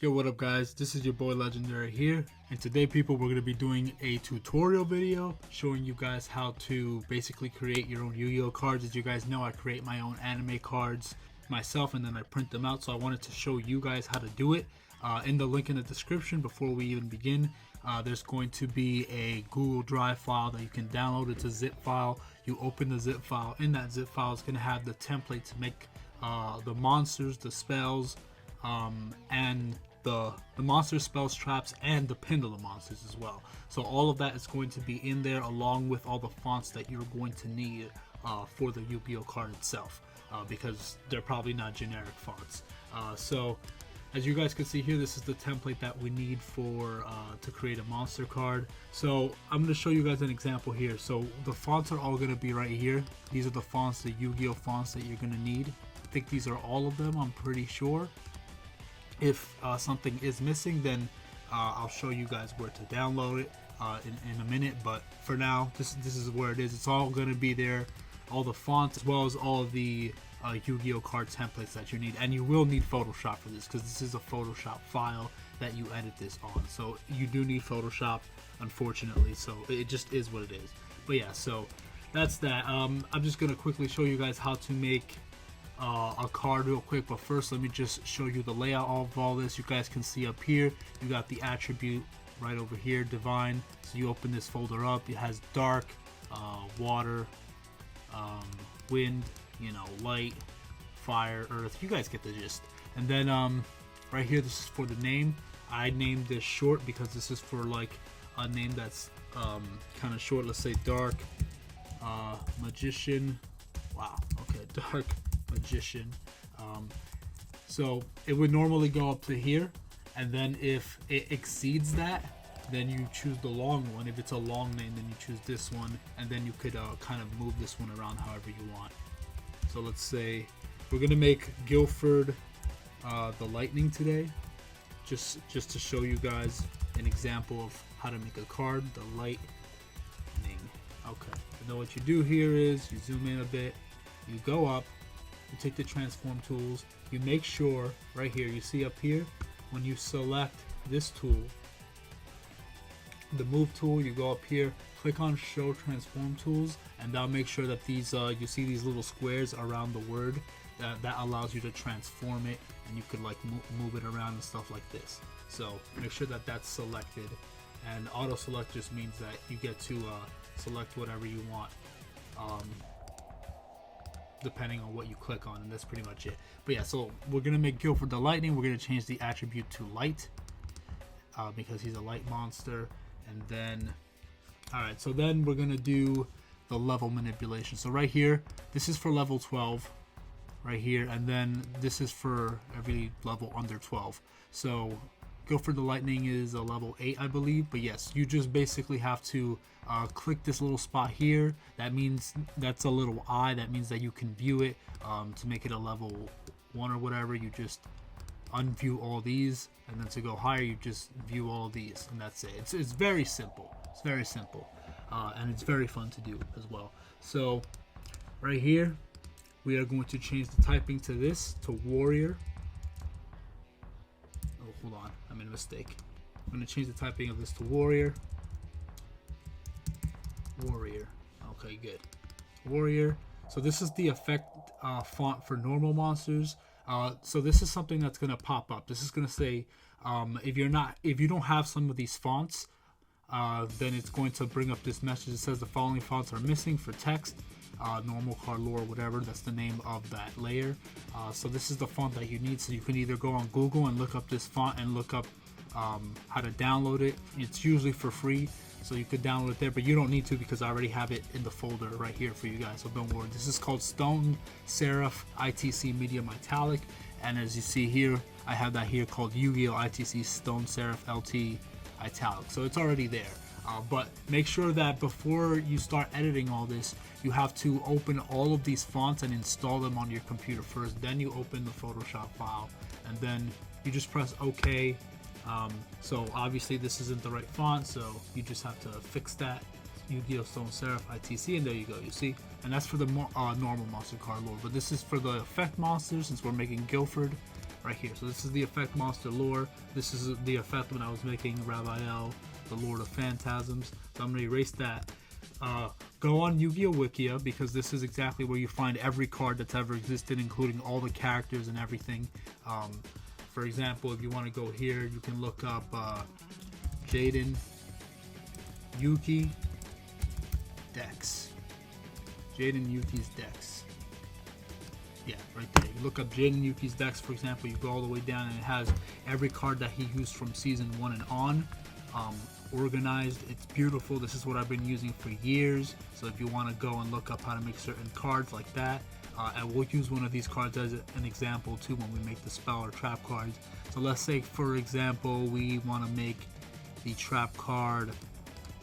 Yo, what up guys, this is your boy Legendary here, and today people we're going to be doing a tutorial video showing you guys how to basically create your own Yu-Gi-Oh cards. As you guys know, I create my own anime cards myself and then I print them out, so I wanted to show you guys how to do it. In the link in the description before we even begin, there's going to be a Google Drive file that you can download. It's a zip file. You open the zip file. In that zip file is going to have the template to make the monsters, the spells, and the monster spells, traps, and the pendulum monsters as well. So all of that is going to be in there, along with all the fonts that you're going to need for the Yu-Gi-Oh card itself, because they're probably not generic fonts. So as you guys can see here, this is the template that we need for to create a monster card. So I'm going to show you guys an example here. So the fonts are all going to be right here. These are the fonts, the Yu-Gi-Oh fonts that you're going to need. I think these are all of them, I'm pretty sure. If something is missing, then I'll show you guys where to download it in a minute. But for now, this is where it is. It's all going to be there, all the fonts as well as all of the Yu-Gi-Oh card templates that you need. And you will need Photoshop for this, because this is a Photoshop file that you edit this on. So you do need Photoshop, unfortunately. So it just is what it is. But yeah, so that's that. I'm just going to quickly show you guys how to make a card real quick, but first let me just show you the layout of all this. You guys can see up here, you got the attribute right over here, divine. So you open this folder up, it has dark, water, wind, you know, light, fire, earth. You guys get the gist. And then right here, this is for the name. I named this short because this is for like a name that's kind of short. Let's say dark magician. Wow, okay, dark magician. So it would normally go up to here, and then if it exceeds that, then you choose the long one. If it's a long name, then you choose this one, and then you could kind of move this one around however you want. So let's say we're gonna make Guilford the lightning today, just to show you guys an example of how to make a card, the lightning. Okay, and then what you do here is you zoom in a bit, you go up, you take the transform tools, you make sure right here, you see up here, when you select this tool, the move tool, you go up here, click on show transform tools, and that'll make sure that these you see these little squares around the word, that allows you to transform it, and you could like move it around and stuff like this. So make sure that that's selected, and auto select just means that you get to select whatever you want, depending on what you click on, and that's pretty much it. But yeah, so we're gonna make Guilford the lightning. We're gonna change the attribute to light, because he's a light monster. And then alright, so then we're gonna do the level manipulation. So right here, this is for level 12 right here, and then this is for every level under 12. So Guilford the lightning is a level 8, I believe. But yes, you just basically have to click this little spot here. That means that's a little eye, that means that you can view it. To make it a level 1 or whatever, you just unview all these, and then to go higher, you just view all of these, and that's it. It's very simple. It's very simple, and it's very fun to do as well. So right here, we are going to change the typing to this, to warrior. Oh, hold on, I made a mistake. I'm going to change the typing of this to warrior. Warrior. Okay, good. Warrior. So this is the effect font for normal monsters. So this is something that's going to pop up. This is going to say, if you don't have some of these fonts, then it's going to bring up this message that says the following fonts are missing for text, normal, card, lore, whatever. That's the name of that layer. So this is the font that you need. So you can either go on Google and look up this font and look up how to download it. It's usually for free, so you could download it there, but you don't need to because I already have it in the folder right here for you guys, so don't worry. This is called Stone Serif ITC Medium Italic, and as you see here, I have that here called Yu-Gi-Oh ITC Stone Serif LT Italic, so it's already there. But make sure that before you start editing all this, you have to open all of these fonts and install them on your computer first. Then you open the Photoshop file, and then you just press OK. So obviously this isn't the right font, so you just have to fix that. Yu-Gi-Oh! Stone Serif ITC, and there you go, you see? And that's for the normal monster card lore, but this is for the effect monsters, since we're making Guilford. right here. So this is the effect monster lore. This is the effect when I was making Raphael, the Lord of Phantasms. So I'm going to erase that. Go on Yu-Gi-Oh! Wikia, because this is exactly where you find every card that's ever existed, including all the characters and everything. For example, if you want to go here, you can look up Jaden, Yuki, Dex. Jaden Yuki's Dex. Yeah, right there. You look up Jaden Yuki's Dex, for example, you go all the way down and it has every card that he used from season 1 and on. Organized. It's beautiful. This is what I've been using for years. So if you want to go and look up how to make certain cards like that, I will use one of these cards as an example too when we make the spell or trap cards. So let's say, for example, we want to make the trap card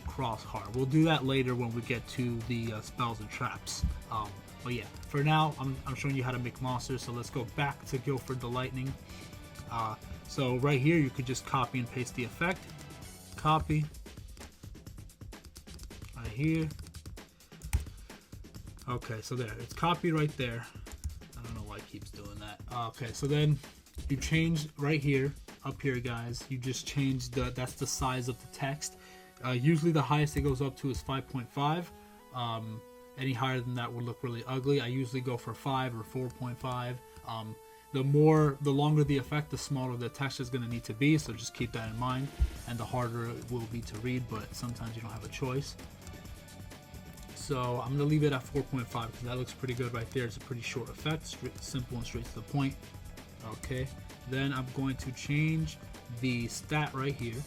Crossheart. We'll do that later when we get to the spells and traps. But yeah, for now, I'm showing you how to make monsters. So let's go back to Guilford the Lightning. So right here, you could just copy and paste the effect. Copy right here. Okay, so there, it's copied right there. I don't know why it keeps doing that. Okay, so then you change right here, up here, guys. You just change that's the size of the text. Usually the highest it goes up to is 5.5. Any higher than that would look really ugly. I usually go for 5 or 4.5. The longer the effect, the smaller the text is going to need to be, so just keep that in mind, and the harder it will be to read, but sometimes you don't have a choice. So I'm going to leave it at 4.5 because that looks pretty good right there. It's a pretty short effect, simple and straight to the point. Okay, then I'm going to change the stat right here.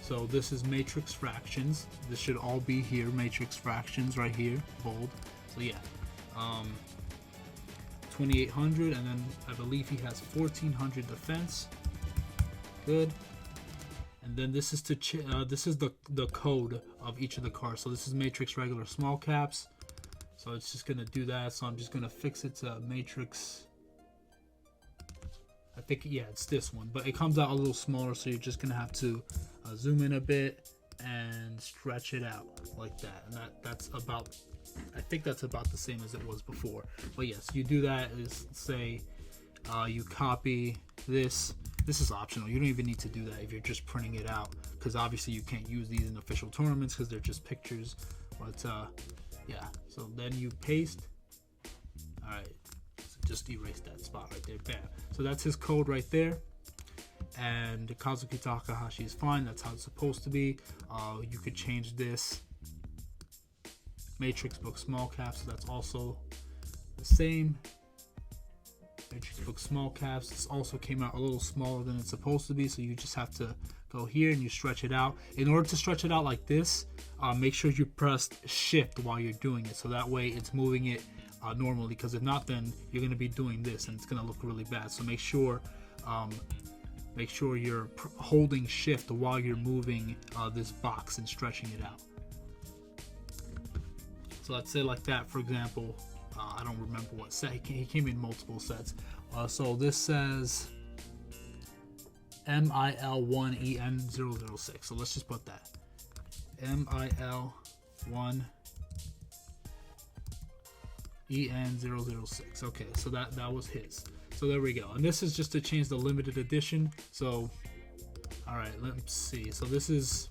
So this is matrix fractions. This should all be here, matrix fractions right here, bold. So yeah, 2800, and then I believe he has 1400 defense. Good. And then this is this is the code of each of the cards. So this is matrix regular small caps. So it's just gonna do that. So I'm just gonna fix it to matrix. I think, yeah, it's this one, but it comes out a little smaller, so you're just gonna have to zoom in a bit and stretch it out like that. And that's about, I think that's about the same as it was before. But yes, you do that is, say, you copy this. This is optional. You don't even need to do that if you're just printing it out, because obviously you can't use these in official tournaments because they're just pictures. But yeah, so then you paste. All right, so just erase that spot right there. Bam. So that's his code right there. And Kazuki Takahashi is fine. That's how it's supposed to be. You could change this matrix book small caps, so that's also the same. Matrix book small caps, this also came out a little smaller than it's supposed to be, so you just have to go here and you stretch it out. In order to stretch it out like this, make sure you press shift while you're doing it, so that way it's moving it normally, because if not, then you're going to be doing this and it's going to look really bad. So make sure you're holding shift while you're moving this box and stretching it out. So let's say like that, for example. I don't remember what set he came in, multiple sets. So this says MIL1EN006. So let's just put that MIL1EN006. Okay, so that was his. So there we go. And this is just to change the limited edition. So all right, let's see. So this is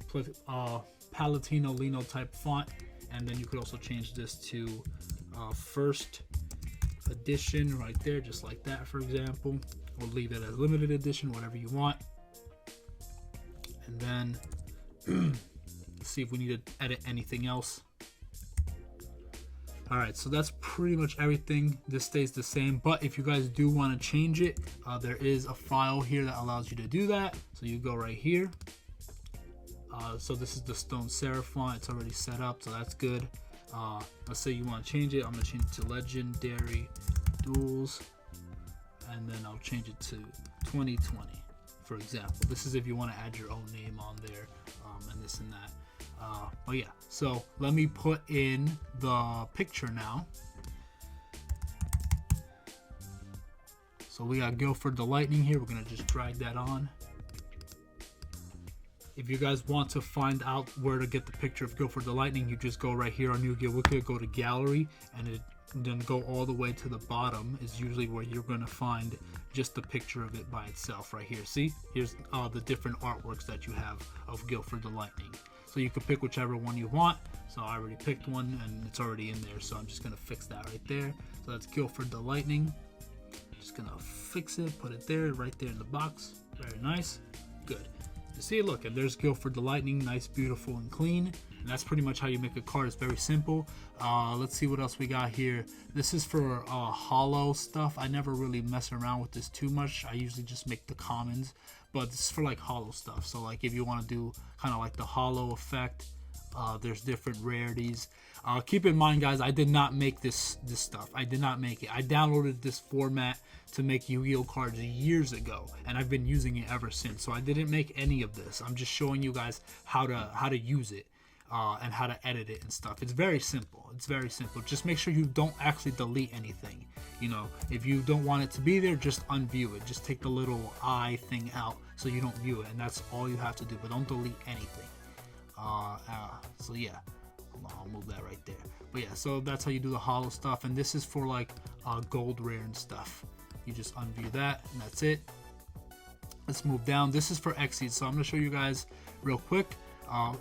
Palatino Lino type font, and then you could also change this to first edition right there, just like that, for example. We'll leave it as limited edition, whatever you want. And then let's see if we need to edit anything else. All right, so that's pretty much everything. This stays the same, but if you guys do want to change it, there is a file here that allows you to do that. So you go right here. So this is the Stone Serif font. It's already set up, so that's good. Let's say you want to change it. I'm going to change it to Legendary Duels, and then I'll change it to 2020, for example. This is if you want to add your own name on there, and this and that. But yeah, so let me put in the picture now. So we got Guilford the Lightning here. We're going to just drag that on. if you guys want to find out where to get the picture of Guilford the Lightning, you just go right here on Yu-Gi-Oh! Wiki, go to gallery, and then go all the way to the bottom is usually where you're going to find just the picture of it by itself right here. See, here's the different artworks that you have of Guilford the Lightning. So you can pick whichever one you want. So I already picked one and it's already in there, so I'm just going to fix that right there. So that's Guilford the Lightning. Just going to fix it, put it there, right there in the box. Very nice. Good. You see, look, and there's Guilford the Lightning, nice, beautiful, and clean. And that's pretty much how you make a card. It's very simple. Let's see what else we got here. This is for hollow stuff. I never really mess around with this too much. I usually just make the commons, but this is for like hollow stuff. So like if you want to do kind of like the hollow effect, there's different rarities. Keep in mind, guys, I did not make this stuff. I did not make it. I downloaded this format to make Yu-Gi-Oh cards years ago, and I've been using it ever since. So I didn't make any of this. I'm just showing you guys how to use it and how to edit it and stuff. It's very simple. It's very simple. Just make sure you don't actually delete anything. You know, if you don't want it to be there, just unview it. Just take the little eye thing out so you don't view it, and that's all you have to do. But don't delete anything. So yeah, I'll move that right there. But yeah, so that's how you do the hollow stuff, and this is for like gold rare and stuff. You just unview that, and that's it. Let's move down. This is for Xyz, so I'm going to show you guys real quick.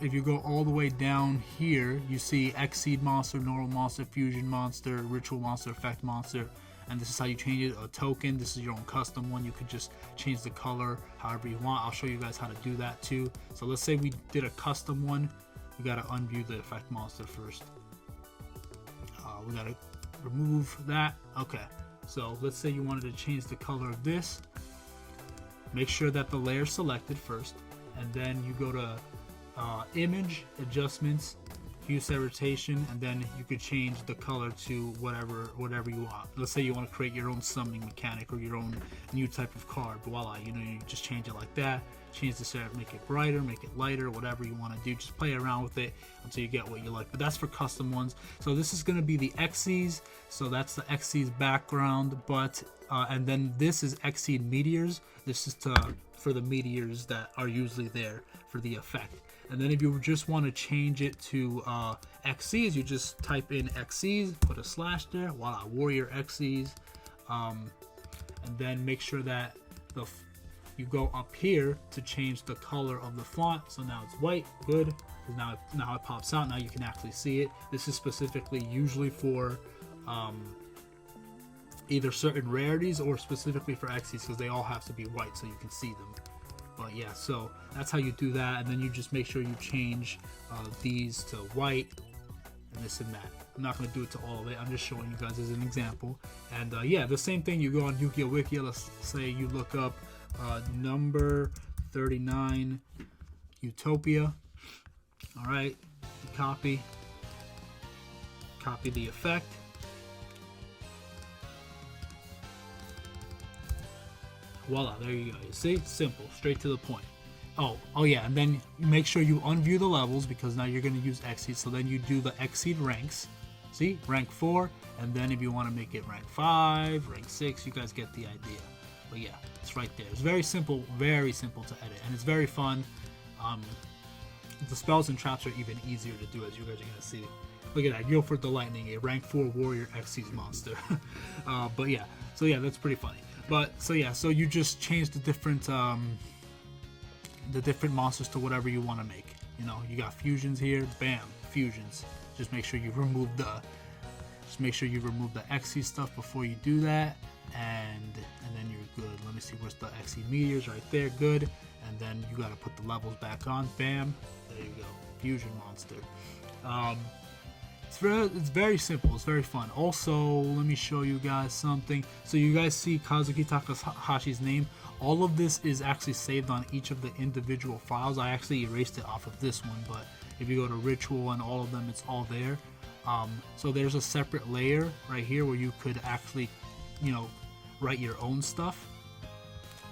If you go all the way down here, you see Xyz monster, normal monster, fusion monster, ritual monster, effect monster, and this is how you change it. A token, this is your own custom one. You could just change the color however you want. I'll show you guys how to do that too. So let's say we did a custom one. We got to unview the effect monster first. We got to remove that. Okay, so let's say you wanted to change the color of this. Make sure that the layer is selected first, and then you go to image, adjustments, Yusei rotation, and then you could change the color to whatever you want. Let's say you want to create your own summoning mechanic or your own new type of card. Voila, you know, you just change it like that. Change the set, make it brighter, make it lighter, whatever you want to do. Just play around with it until you get what you like. But that's for custom ones. So this is going to be the Xyz. So that's the Xyz background. But and then this is Xyz meteors. This is for the meteors that are usually there for the effect. And then if you just want to change it to Xyz, you just type in Xyz, put a slash there. Voila, warrior Xyz. And then make sure that you go up here to change the color of the font. So now it's white, good. Now it pops out. Now you can actually see it. This is specifically usually for either certain rarities or specifically for Xyz, because they all have to be white so you can see them. But yeah, so that's how you do that, and then you just make sure you change these to white and this and that. I'm not going to do it to all of it. I'm just showing you guys as an example. And yeah, the same thing. You go on Yu-Gi-Oh! Wiki. Let's say you look up number 39 Utopia. All right, copy the effect. Voila, there you go. You see, simple, straight to the point. Oh yeah, and then make sure you unview the levels, because now you're going to use Xyz. So then you do the Xyz ranks. See, rank 4, and then if you want to make it rank 5, rank 6, you guys get the idea. But yeah, it's right there. It's very simple to edit, and it's very fun. The spells and traps are even easier to do, as you guys are going to see. Look at that, Guilford the Lightning, a rank 4 warrior Xyz monster. But yeah, so yeah, that's pretty funny. But so yeah, so you just change the different monsters to whatever you want to make. You know, you got fusions here, bam, fusions. Just make sure you remove the Xyz stuff before you do that, and then you're good. Let me see, where's the Xyz meteors? Right there, good. And then you got to put the levels back on, bam, there you go, fusion monster. It's very simple. It's very fun. Also, let me show you guys something. So you guys see Kazuki Takahashi's name. All of this is actually saved on each of the individual files. I actually erased it off of this one, but if you go to Ritual and all of them, it's all there. So there's a separate layer right here where you could actually, you know, write your own stuff.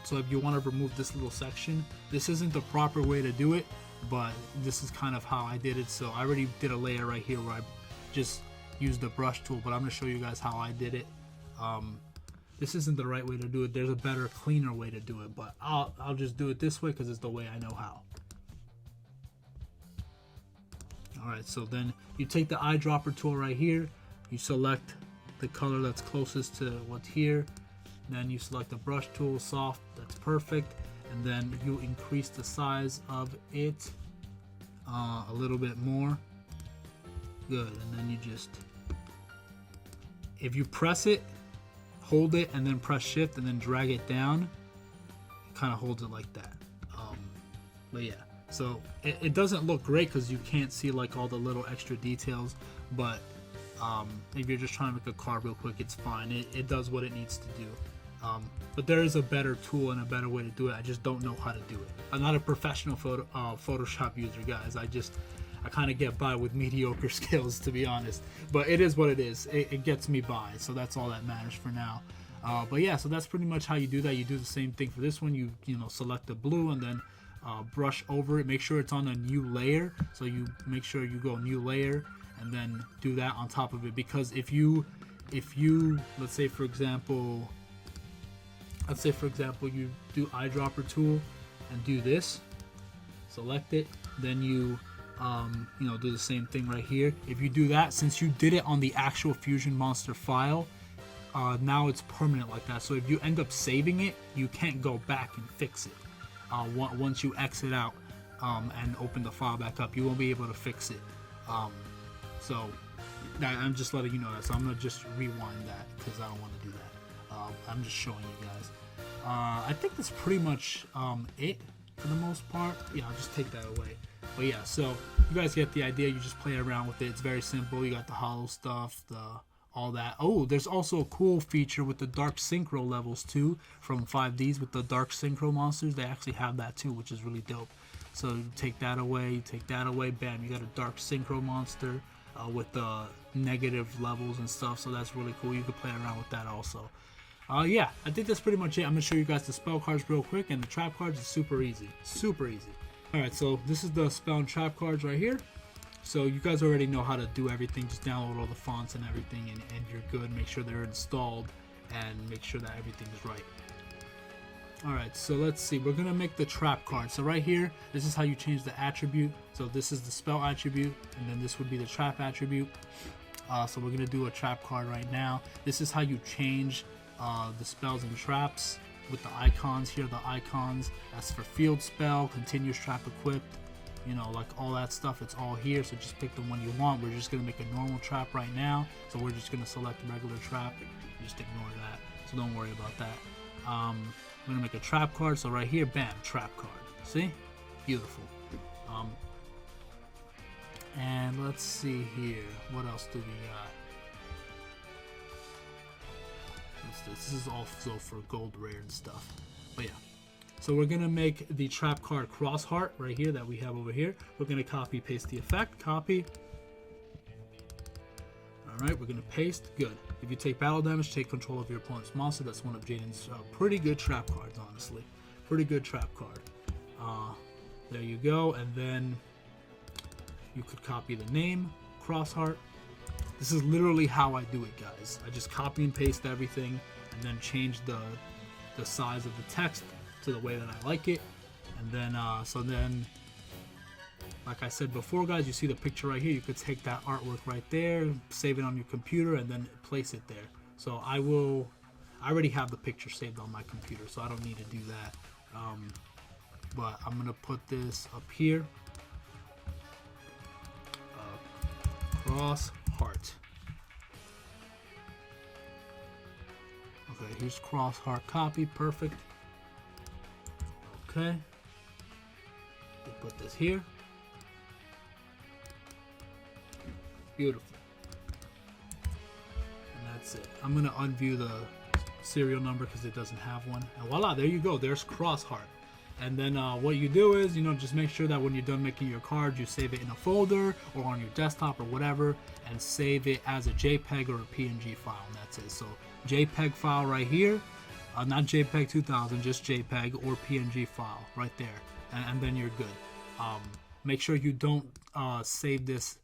So if you want to remove this little section, this isn't the proper way to do it, but this is kind of how I did it. So I already did a layer right here where I just use the brush tool, but I'm going to show you guys how I did it. This isn't the right way to do it. There's a better, cleaner way to do it, but I'll just do it this way because it's the way I know how. Alright, so then you take the eyedropper tool right here, you select the color that's closest to what's here, then you select the brush tool, soft, that's perfect, and then you increase the size of it a little bit more. Good, and then you just, if you press it, hold it, and then press shift and then drag it down, it kind of holds it like that. But yeah, so it doesn't look great because you can't see like all the little extra details, but if you're just trying to make a card real quick, it's fine. It does what it needs to do. But there is a better tool and a better way to do it. I just don't know how to do it. I'm not a professional Photoshop user, guys. I kind of get by with mediocre skills, to be honest. But it is what it is. It gets me by, so that's all that matters for now. But yeah, so that's pretty much how you do that. You do the same thing for this one. You know, select the blue and then brush over it. Make sure it's on a new layer. So you make sure you go new layer and then do that on top of it. Because if you let's say for example you do eyedropper tool and do this, select it, then you know, do the same thing right here. If you do that, since you did it on the actual Fusion Monster file, now it's permanent like that. So if you end up saving it, you can't go back and fix it. Once you exit out and open the file back up, you won't be able to fix it. So I'm just letting you know that. So I'm gonna just rewind that because I don't want to do that. I'm just showing you guys. I think that's pretty much it for the most part. Yeah, I'll just take that away. But yeah, so you guys get the idea. You just play around with it. It's very simple. You got the hollow stuff, all that. Oh, there's also a cool feature with the dark synchro levels too from 5Ds with the dark synchro monsters. They actually have that too, which is really dope. So you take that away, bam, you got a dark synchro monster with the negative levels and stuff. So that's really cool. You can play around with that also. Yeah, I think that's pretty much it. I'm gonna show you guys the spell cards real quick, and the trap cards is super easy. Alright, so this is the spell and trap cards right here. So you guys already know how to do everything. Just download all the fonts and everything, and you're good. Make sure they're installed and make sure that everything is right. Alright, so let's see. We're gonna make the trap card. So right here, this is how you change the attribute. So this is the spell attribute, and then this would be the trap attribute. So we're gonna do a trap card right now. This is how you change the spells and traps with the icons here. The icons, that's for field spell, continuous trap equipped, you know, like all that stuff. It's all here. So just pick the one you want. We're just gonna make a normal trap right now. So we're just gonna select a regular trap. Just ignore that. So don't worry about that. I'm gonna make a trap card. So right here, bam, trap card. See, beautiful. And let's see here. What else do we got? This is also for gold rare and stuff. But yeah, so we're gonna make the trap card cross heart right here that we have over here. We're gonna copy paste the effect, copy. All right, we're gonna paste. Good. If you take battle damage, take control of your opponent's monster. That's one of Jaden's pretty good trap cards, honestly. Pretty good trap card. There you go. And then you could copy the name, cross heart. This is literally how I do it, guys. I just copy and paste everything and then change the size of the text to the way that I like it. And then, so then, like I said before, guys, you see the picture right here. You could take that artwork right there, save it on your computer, and then place it there. So I already have the picture saved on my computer, so I don't need to do that. But I'm gonna put this up here. Cross heart. Okay, here's cross heart copy, perfect. Okay, we'll put this here. Beautiful. And that's it. I'm gonna unview the serial number because it doesn't have one. And voila, there you go. There's cross heart. And then what you do is, you know, just make sure that when you're done making your card, you save it in a folder or on your desktop or whatever, and save it as a JPEG or a PNG file, and that's it. So JPEG file right here, not JPEG 2000, just JPEG or PNG file right there, and then you're good. Make sure you don't save this.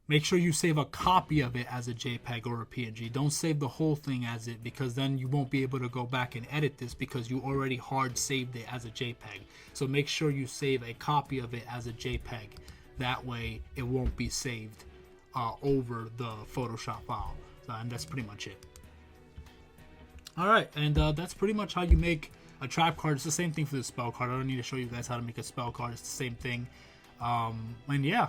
Make sure you save a copy of it as a JPEG or a PNG. Don't save the whole thing as it, because then you won't be able to go back and edit this because you already hard saved it as a JPEG. So make sure you save a copy of it as a JPEG. that way it won't be saved over the Photoshop file. So, and that's pretty much it. Alright, and that's pretty much how you make a trap card. It's the same thing for the spell card. I don't need to show you guys how to make a spell card. It's the same thing. And yeah,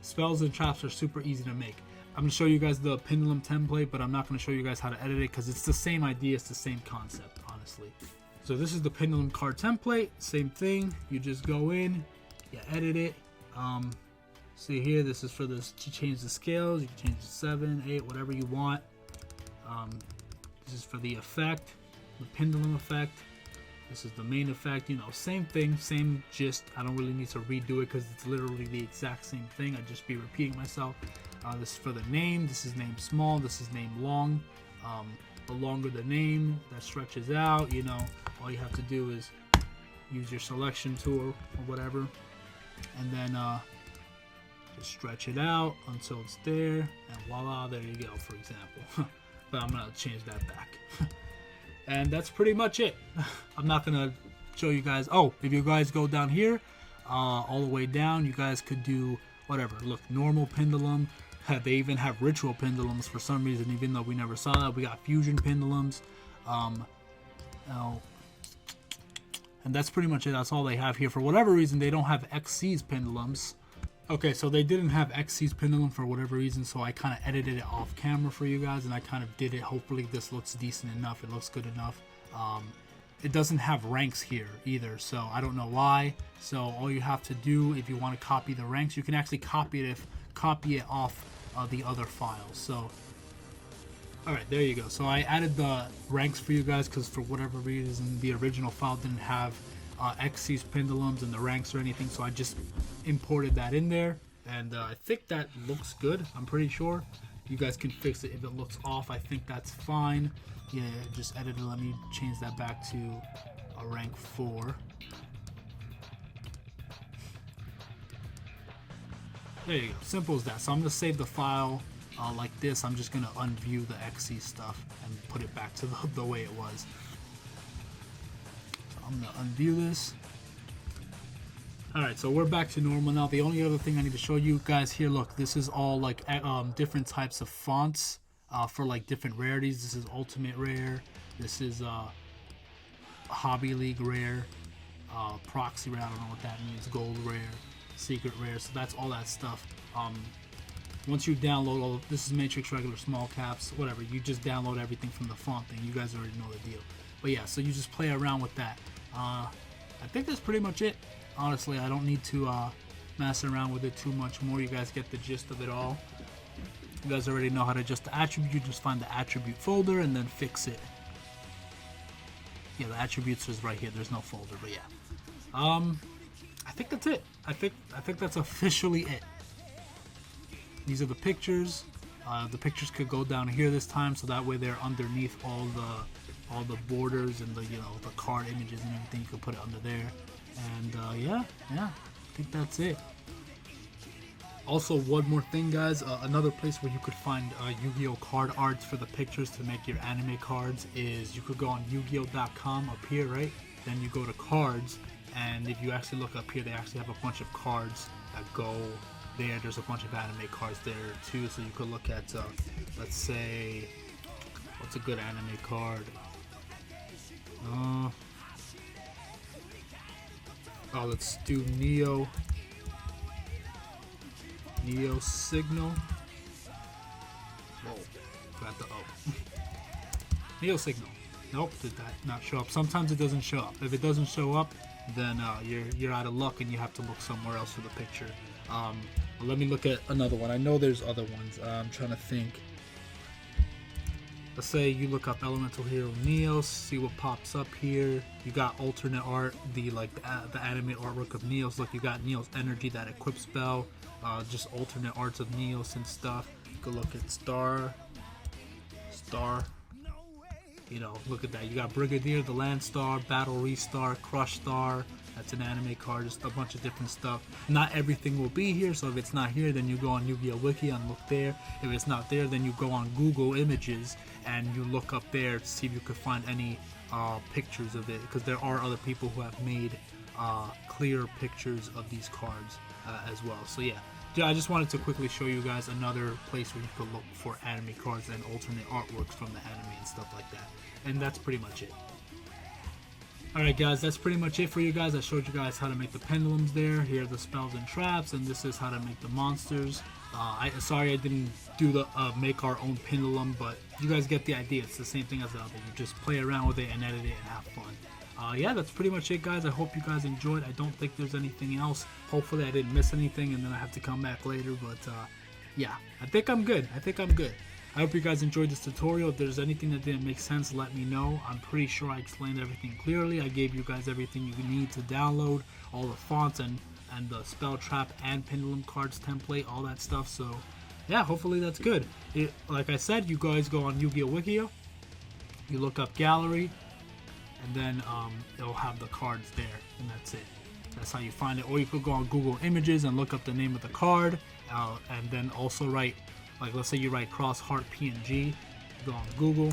spells and traps are super easy to make. I'm going to show you guys the Pendulum template, but I'm not going to show you guys how to edit it because it's the same idea, it's the same concept, honestly. So this is the Pendulum card template, same thing. You just go in, you edit it. See here, this is for this to change the scales. You can change it to 7, 8, whatever you want. This is for the effect, the Pendulum effect. This is the main effect, you know, same thing, same gist. I don't really need to redo it because it's literally the exact same thing. I'd just be repeating myself. This is for the name. This is name small. This is name long. The longer the name that stretches out, you know, all you have to do is use your selection tool or whatever, and then just stretch it out until it's there, and voila, there you go, for example. But I'm gonna change that back. And that's pretty much it. I'm not gonna show you guys. Oh, if you guys go down here, all the way down, you guys could do whatever. Look, normal pendulum. They even have ritual pendulums for some reason, even though we never saw that. We got fusion pendulums. And that's pretty much it. That's all they have here. For whatever reason, they don't have XC's pendulums. Okay, so they didn't have XC's pendulum for whatever reason, so I kind of edited it off camera for you guys, and I kind of did it. Hopefully this looks decent enough. It looks good enough. It doesn't have ranks here either, so I don't know why. So all you have to do, if you want to copy the ranks, you can actually copy it off the other files. So alright, there you go. So I added the ranks for you guys because for whatever reason the original file didn't have XC's pendulums and the ranks or anything, so I just imported that in there, and I think that looks good. I'm pretty sure. You guys can fix it if it looks off. I think that's fine. Yeah, just edit it. Let me change that back to a rank 4. There you go. Simple as that. So I'm going to save the file like this. I'm just going to unview the XC stuff and put it back to the way it was. So I'm going to undo this. Alright, so we're back to normal now. The only other thing I need to show you guys here, look, this is all like different types of fonts for like different rarities. This is Ultimate Rare. This is Hobby League Rare. Proxy Rare, I don't know what that means. Gold Rare. Secret Rare. So that's all that stuff. Once you download all of this, is Matrix, regular, small caps, whatever. You just download everything from the font thing. You guys already know the deal. But yeah, so you just play around with that. I think that's pretty much it. Honestly, I don't need to mess around with it too much more. You guys get the gist of it all. You guys already know how to adjust the attribute. You just find the attribute folder and then fix it. Yeah, the attributes is right here. There's no folder, but yeah. I think that's it. I think that's officially it. These are the pictures. The pictures could go down here this time, so that way they're underneath all the borders and the the card images and everything. You can put it under there. And yeah, I think that's it. Also, one more thing, guys. Another place where you could find Yu-Gi-Oh card arts for the pictures to make your anime cards is you could go on Yu-Gi-Oh.com up here, right? Then you go to cards, and if you actually look up here, they actually have a bunch of cards that go there. There's a bunch of anime cards there too, so you could look at, let's say, what's a good anime card? Oh, let's do Neo Signal. Whoa, got the O. Neo Signal. Nope, did that not show up? Sometimes it doesn't show up. If it doesn't show up, then you're out of luck and you have to look somewhere else for the picture. Well, let me look at another one. I know there's other ones. I'm trying to think. Let's say you look up Elemental Hero Neos, see what pops up here. You got alternate art, the anime artwork of Neos. Look, you got Neos Energy, that equip spell, just alternate arts of Neos and stuff. You can look at Star. Look at that. You got Brigadier, the Land Star, Battle Restar, Crush Star. That's an anime card, just a bunch of different stuff. Not everything will be here, so if it's not here, then you go on Yu-Gi-Oh! Wiki and look there. If it's not there, then you go on Google Images and you look up there to see if you could find any pictures of it, because there are other people who have made clear pictures of these cards as well. So yeah, I just wanted to quickly show you guys another place where you could look for anime cards and alternate artworks from the anime and stuff like that. And that's pretty much it. Alright guys, that's pretty much it for you guys. I showed you guys how to make the pendulums there. Here are the spells and traps, and this is how to make the monsters. Sorry I didn't do the make our own pendulum, but you guys get the idea. It's the same thing as the other. You just play around with it and edit it and have fun. Yeah, that's pretty much it guys. I hope you guys enjoyed. I don't think there's anything else. Hopefully I didn't miss anything and then I have to come back later, but yeah, I think I'm good. I hope you guys enjoyed this tutorial. If there's anything that didn't make sense, let me know. I'm pretty sure I explained everything clearly. I gave you guys everything you need to download, all the fonts and the spell trap and pendulum cards template, all that stuff. So yeah, hopefully that's good. Like I said, you guys go on Yu-Gi-Oh! Wikia, you look up gallery, and then it'll have the cards there, and that's it. That's how you find it. Or you could go on Google Images and look up the name of the card, and then also write, like let's say you write cross heart PNG, go on Google,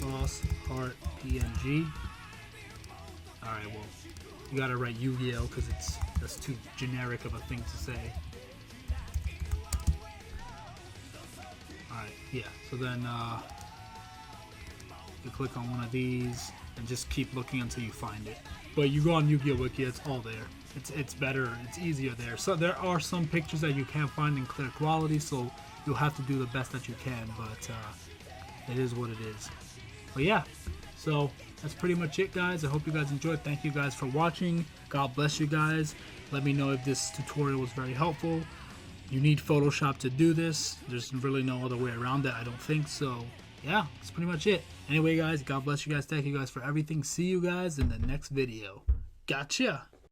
cross heart PNG. Alright, well, you gotta write Yu-Gi-Oh! Because that's too generic of a thing to say. Alright, yeah, so then you click on one of these and just keep looking until you find it. But you go on Yu-Gi-Oh! Wiki, it's all there. It's better, it's easier there. So there are some pictures that you can't find in clear quality, so you'll have to do the best that you can, but it is what it is. But yeah, so that's pretty much it guys. I hope you guys enjoyed. Thank you guys for watching. God bless you guys. Let me know if this tutorial was very helpful. You need Photoshop to do this. There's really no other way around that, I don't think. So yeah, that's pretty much it. Anyway guys, God bless you guys. Thank you guys for everything. See you guys in the next video. Gotcha.